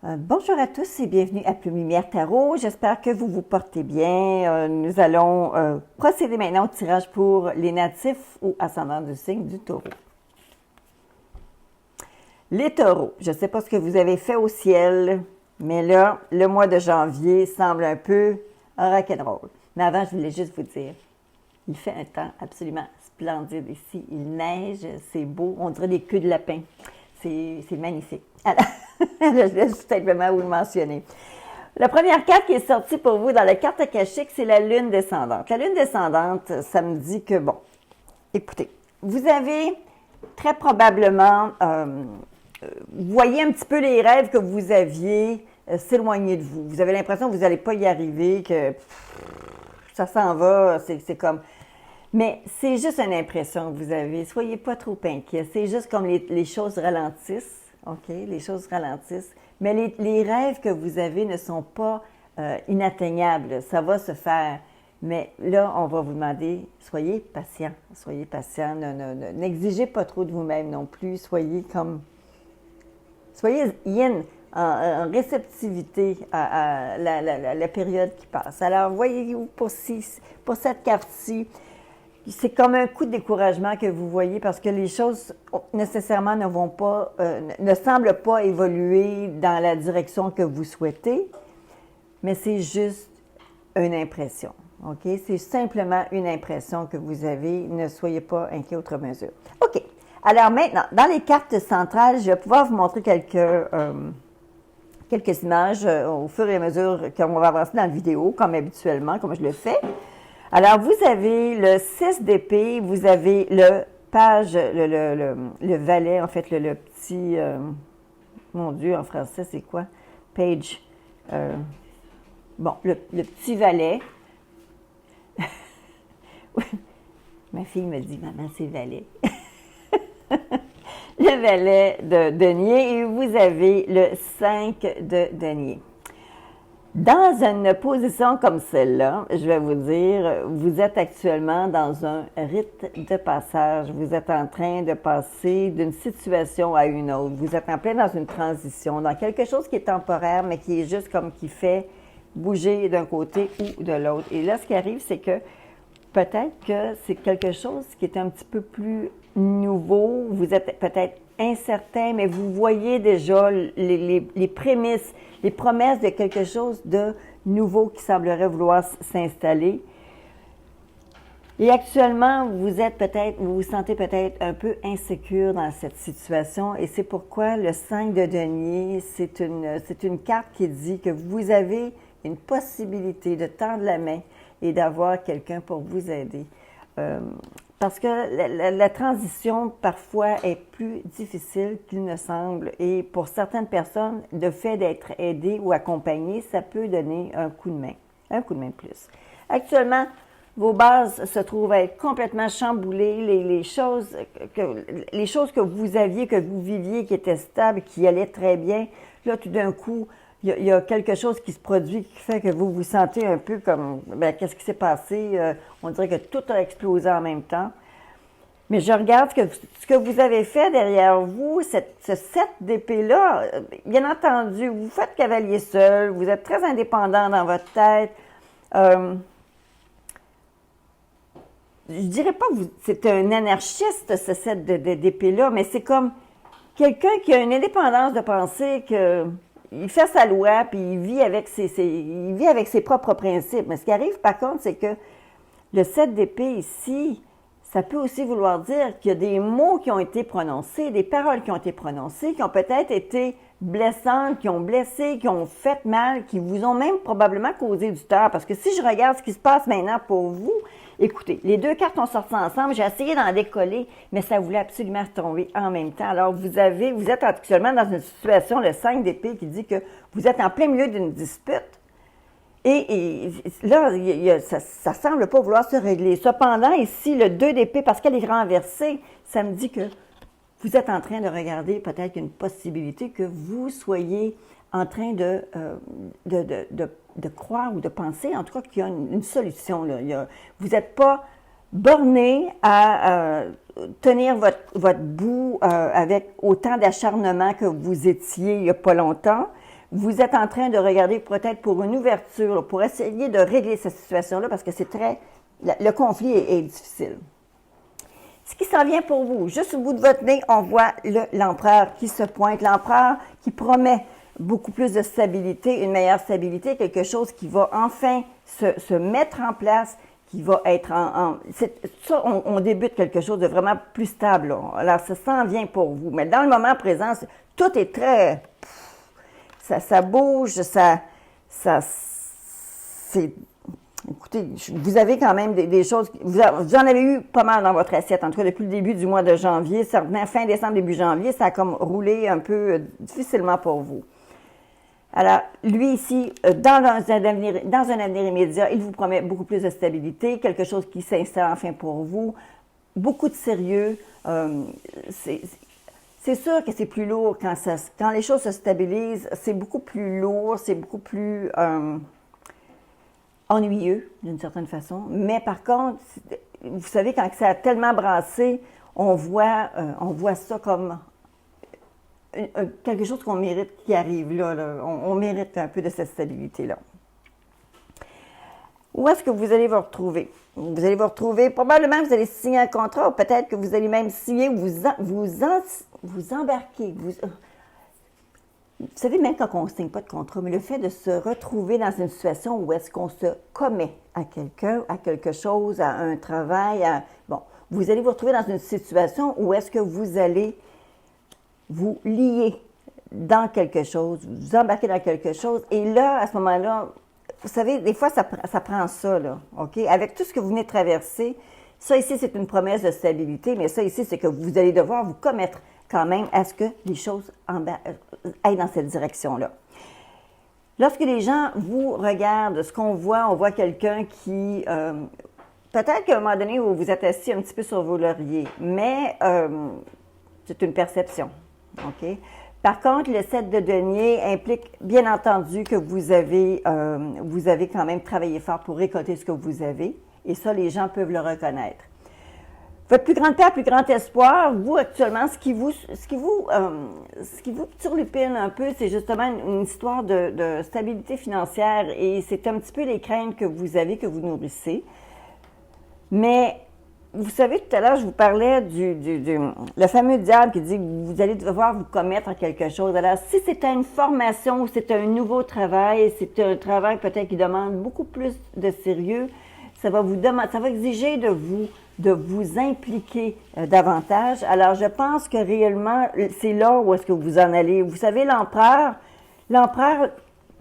Bonjour à tous et bienvenue à Plume Lumière Tarot. J'espère que vous vous portez bien. Nous allons procéder maintenant au tirage pour les natifs ou ascendants du signe du taureau. Les taureaux, je ne sais pas ce que vous avez fait au ciel, mais là, le mois de janvier semble un peu rock'n'roll. Mais avant, je voulais juste vous dire, il fait un temps absolument splendide ici. Il neige, c'est beau, on dirait des queues de lapin. C'est magnifique. Alors, je voulais juste simplement vous le mentionner. La première carte qui est sortie pour vous dans la carte akashique, c'est la lune descendante. La lune descendante, ça me dit que, bon, écoutez, vous avez très probablement, vous voyez un petit peu les rêves que vous aviez s'éloigner de vous. Vous avez l'impression que vous n'allez pas y arriver, que ça s'en va, c'est comme... Mais c'est juste une impression que vous avez. Soyez pas trop inquiets. C'est juste comme les choses ralentissent. OK? Les choses ralentissent. Mais les rêves que vous avez ne sont pas inatteignables. Ça va se faire. Mais là, on va vous demander, soyez patient. Soyez patient. N'exigez pas trop de vous-même non plus. Soyez yin, en réceptivité à la période qui passe. Alors, voyez-vous pour cette carte-ci, c'est comme un coup de découragement que vous voyez parce que les choses nécessairement ne semblent pas évoluer dans la direction que vous souhaitez, mais c'est juste une impression. OK? C'est simplement une impression que vous avez. Ne soyez pas inquiets outre mesure. OK. Alors maintenant, dans les cartes centrales, je vais pouvoir vous montrer quelques images au fur et à mesure qu'on va avancer dans la vidéo, comme habituellement, comme je le fais. Alors, vous avez le 6 d'épée, vous avez le page, le valet, en fait, le petit... mon Dieu, en français, c'est quoi? Page. Bon, le petit valet. Ma fille me dit, maman, c'est valet. Le valet de denier et vous avez le 5 de denier. Dans une position comme celle-là, je vais vous dire, vous êtes actuellement dans un rite de passage. Vous êtes en train de passer d'une situation à une autre. Vous êtes en plein dans une transition, dans quelque chose qui est temporaire, mais qui est juste comme qui fait bouger d'un côté ou de l'autre. Et là, ce qui arrive, c'est que peut-être que c'est quelque chose qui est un petit peu plus nouveau. Vous êtes peut-être incertain, mais vous voyez déjà les prémices, les promesses de quelque chose de nouveau qui semblerait vouloir s'installer. Et actuellement, vous vous sentez peut-être un peu insécure dans cette situation et c'est pourquoi le 5 de denier, c'est une carte qui dit que vous avez une possibilité de tendre la main et d'avoir quelqu'un pour vous aider. Parce que la transition, parfois, est plus difficile qu'il ne semble. Et pour certaines personnes, le fait d'être aidé ou accompagné, ça peut donner un coup de main de plus. Actuellement, vos bases se trouvent à être complètement chamboulées. Les choses que vous aviez, que vous viviez, qui étaient stables, qui allaient très bien, là, tout d'un coup, il y a quelque chose qui se produit qui fait que vous vous sentez un peu comme, qu'est-ce qui s'est passé? On dirait que tout a explosé en même temps. Mais je regarde ce que vous avez fait derrière vous, ce 7 d'épée-là, bien entendu, vous faites cavalier seul, vous êtes très indépendant dans votre tête. Je dirais pas que c'est un anarchiste, ce 7 d'épée-là, mais c'est comme quelqu'un qui a une indépendance de pensée que... Il fait sa loi, puis il vit avec ses propres principes. Mais ce qui arrive, par contre, c'est que le 7 d'épée ici, ça peut aussi vouloir dire qu'il y a des mots qui ont été prononcés, des paroles qui ont été prononcées, qui ont peut-être été blessantes, qui ont blessé, qui ont fait mal, qui vous ont même probablement causé du tort. Parce que si je regarde ce qui se passe maintenant pour vous, écoutez, les deux cartes ont sorti ensemble, j'ai essayé d'en décoller, mais ça voulait absolument tomber en même temps. Alors, vous êtes actuellement dans une situation, le 5 d'épée, qui dit que vous êtes en plein milieu d'une dispute. Et là, ça semble pas vouloir se régler. Cependant, ici, le 2 d'épée, parce qu'elle est renversée, ça me dit que vous êtes en train de regarder peut-être une possibilité que vous soyez en train de croire ou de penser, en tout cas, qu'il y a une solution. Là. Vous n'êtes pas borné à tenir votre bout avec autant d'acharnement que vous étiez il n'y a pas longtemps. vous êtes en train de regarder peut-être pour une ouverture, là, pour essayer de régler cette situation-là, parce que c'est le conflit est difficile. Ce qui s'en vient pour vous, juste au bout de votre nez, on voit l'empereur qui se pointe, l'empereur qui promet beaucoup plus de stabilité, une meilleure stabilité, quelque chose qui va enfin se mettre en place, qui va être ça, on débute quelque chose de vraiment plus stable, là. Alors, ça s'en vient pour vous. Mais dans le moment présent, tout est très... Ça bouge, c'est... Écoutez, vous avez quand même des choses... Vous en avez eu pas mal dans votre assiette, en tout cas depuis le début du mois de janvier. Fin décembre, début janvier, ça a comme roulé un peu difficilement pour vous. Alors, lui ici, dans un avenir immédiat, il vous promet beaucoup plus de stabilité, quelque chose qui s'installe enfin pour vous, beaucoup de sérieux. C'est sûr que c'est plus lourd quand les choses se stabilisent, c'est beaucoup plus lourd, c'est beaucoup plus ennuyeux d'une certaine façon. Mais par contre, vous savez, quand ça a tellement brassé, on voit ça comme quelque chose qu'on mérite qui arrive là. On mérite un peu de cette stabilité-là. Où est-ce que vous allez vous retrouver? Vous allez vous retrouver, probablement vous allez signer un contrat, ou peut-être que vous allez même signer ou vous embarquer. Vous savez, même quand on ne signe pas de contrat, mais le fait de se retrouver dans une situation où est-ce qu'on se commet à quelqu'un, à quelque chose, à un travail, vous allez vous retrouver dans une situation où est-ce que vous allez vous lier dans quelque chose, vous embarquer dans quelque chose, et là, à ce moment-là, vous savez, des fois, ça prend ça, là, OK? Avec tout ce que vous venez de traverser, ça ici, c'est une promesse de stabilité, mais ça ici, c'est que vous allez devoir vous commettre quand même à ce que les choses aillent dans cette direction-là. Lorsque les gens vous regardent, ce qu'on voit, on voit quelqu'un qui... peut-être qu'à un moment donné, vous vous êtes assis un petit peu sur vos lauriers, mais c'est une perception. OK? Par contre, le 7 de denier implique, bien entendu, que vous avez quand même travaillé fort pour récolter ce que vous avez. Et ça, les gens peuvent le reconnaître. Votre plus grande peur, plus grand espoir, vous, actuellement, ce qui vous turlupine un peu, c'est justement une histoire de stabilité financière. Et c'est un petit peu les craintes que vous avez, que vous nourrissez. Mais... Vous savez, tout à l'heure, je vous parlais le fameux diable qui dit que vous allez devoir vous commettre à quelque chose. Alors, si c'est une formation ou c'est un nouveau travail, c'est un travail peut-être qui demande beaucoup plus de sérieux, ça va exiger de vous impliquer davantage. Alors, je pense que réellement, c'est là où est-ce que vous en allez. Vous savez, l'empereur,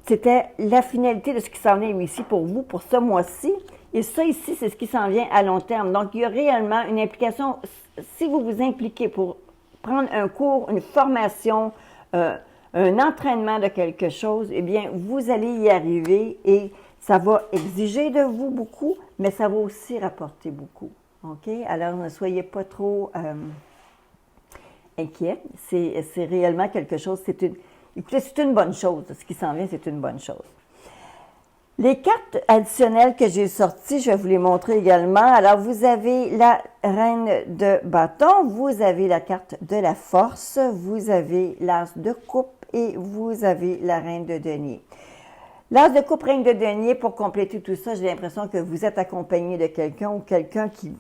c'était la finalité de ce qui s'en est ici pour vous, pour ce mois-ci. Et ça ici, c'est ce qui s'en vient à long terme. Donc, il y a réellement une implication. Si vous vous impliquez pour prendre un cours, une formation, un entraînement de quelque chose, eh bien, vous allez y arriver et ça va exiger de vous beaucoup, mais ça va aussi rapporter beaucoup. OK? Alors, ne soyez pas trop inquiets. C'est réellement quelque chose. Écoutez, c'est une bonne chose. Ce qui s'en vient, c'est une bonne chose. Les cartes additionnelles que j'ai sorties, je vais vous les montrer également. Alors, vous avez la reine de bâton, vous avez la carte de la force, vous avez l'as de coupe et vous avez la reine de denier. L'as de coupe, reine de denier, pour compléter tout ça, j'ai l'impression que vous êtes accompagné de quelqu'un ou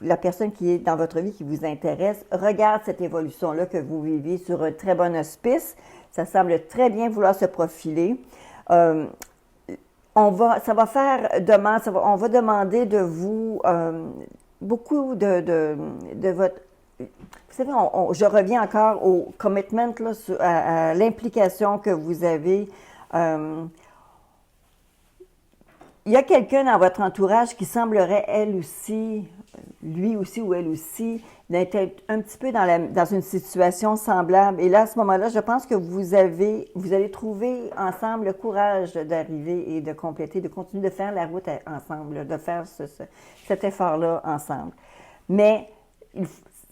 la personne qui est dans votre vie qui vous intéresse, regarde cette évolution-là que vous vivez sur un très bon auspice. Ça semble très bien vouloir se profiler. On va demander de vous beaucoup de votre... Vous savez, je reviens encore au commitment, là, à l'implication que vous avez. Il y a quelqu'un dans votre entourage qui semblerait, lui aussi ou elle aussi, d'être un petit peu dans une situation semblable. Et là, à ce moment-là, je pense que vous allez trouver ensemble le courage d'arriver et de compléter, de continuer de faire la route ensemble, de faire cet effort-là ensemble. Mais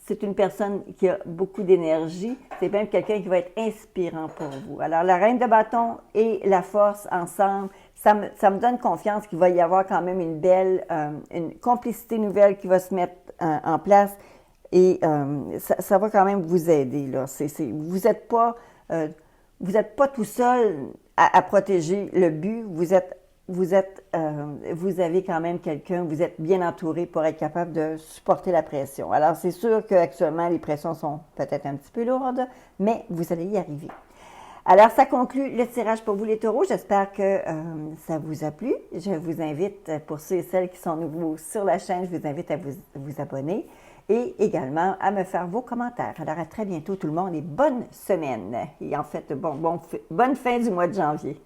c'est une personne qui a beaucoup d'énergie. C'est même quelqu'un qui va être inspirant pour vous. Alors, la reine de bâton et la force ensemble, ça me donne confiance qu'il va y avoir quand même une complicité nouvelle qui va se mettre en place et ça va quand même vous aider, là. Vous n'êtes pas tout seul à protéger le but. Vous avez quand même quelqu'un, vous êtes bien entouré pour être capable de supporter la pression. Alors, c'est sûr qu'actuellement, les pressions sont peut-être un petit peu lourdes, mais vous allez y arriver. Alors, ça conclut le tirage pour vous les taureaux. J'espère que ça vous a plu. Je vous invite, pour ceux et celles qui sont nouveaux sur la chaîne, je vous invite à vous abonner et également à me faire vos commentaires. Alors, à très bientôt tout le monde et bonne semaine. Et en fait, bonne fin du mois de janvier.